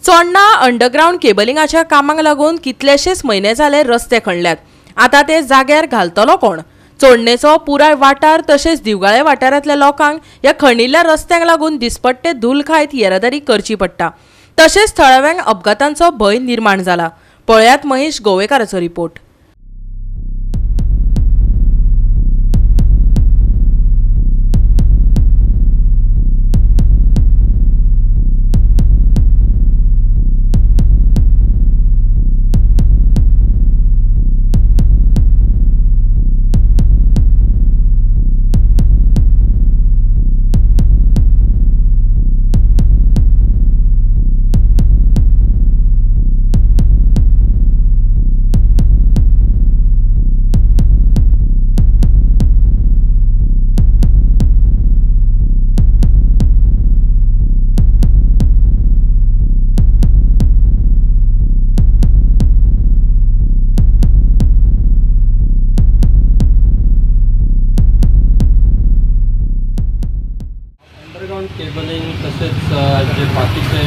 चोडणा underground केबलिंगाच्या कामाक लागून कितलेशेच म्हयने जाले रस्ते खणल्यात। आता ते जाग्यार घालतलो कोण? चोडणेचो पुराय वाठार तशेंच दिवगाळे वाठारांतल्या लोकांक ह्या खणिल्ल्या रस्त्यांक लागून दिसपट्टे धूल खायत येरादारी करची पडटा। तशेंच थळाव्यांक अपघातांचो भंय निर्माण जाला। पळयात महेश गोवेकाराचो रिपोर्ट। अंडरग्राउंड केबलिंग तसेच जे बाकीचे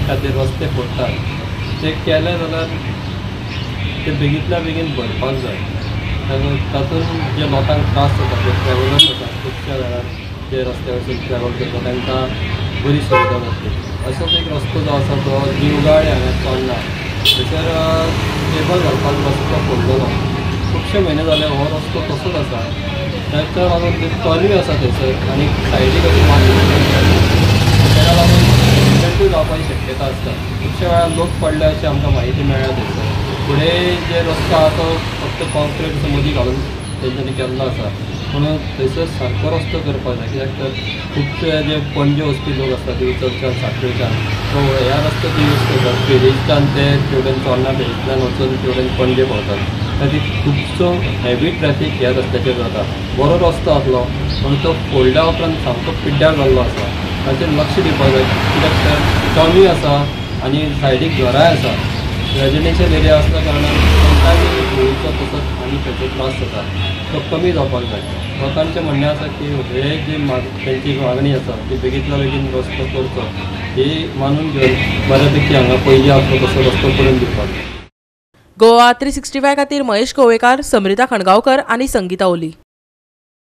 खातीर रस्ते फोडटात ते केले जाल्यार ते बेगींतल्या बेगीन भरपाक जाय। तातूंत जे लोकांक त्रास जाता जे ट्रॅव्हलर्स आसात खुबश्या वेळार जे रस्त्या वयसून ट्रॅव्हल करता तांकां बरी सुविधा जातली। असोच एक रस्तो जो आसा तो दिवगाळे हांगा चोडणा थंयसर केबल घालपाक रस्तो फोडलेलो। खुबशे म्हयने जाले हो रस्तो तसोच आसा। ताका लागून ते टॉली आसा थंयसर आनी सायडीक अशी ताका लागून एक्सिडंटूय जावपाची शक्यता आसता। खुबशे वेळार लोक पडले अशी आमकां म्हायती मेळ्ळ्या थंयसर। फुडें जे रस्तो आसा तो फक्त कॉन्क्रीट मदीं घालून तेंच्यांनी केल्लो आसा, म्हणून थंयसर सारको रस्तो करपाक जाय। कित्याक तर खुबशे जे पणजे वचपी लोक आसता दिवचलच्यान सांखळेच्यान तो ह्या रस्त्याचो यूज करतात। फेरींतल्यान ते तेवटेन चोडणा फेरींतल्यान वचून तेवटेन पणजे पावतात। ताची खुबसो हेवी ट्रॅफीक ह्या रस्त्याचेर जाता। बरो रस्तो आसलो पूण तो फोडल्या उपरांत सामको पिड्ड्यार जाल्लो आसा। ताचेर लक्ष दिवपाक जाय। कित्याक तर टॉली आसा आनी सायडीक घरांय आसा। रेजिडेन्शियल एरिया आसल्या कारणान तांकांय धुळीचो तसोच आनी खंयचो त्रास जाता तो कमी जावपाक जाय। लोकांचें म्हणणें आसा की हे जी तेंची मागणी आसा ती बेगींतल्या बेगीन रस्तो करचो ही मानून घेवन बऱ्यापैकी हांगा पयलीं आसलो तसो रस्तो करून दिवपाक जाय। गोवा 365 खातीर महेश गोवेकार, समृता खणगांवकर आनी संगीता ओली।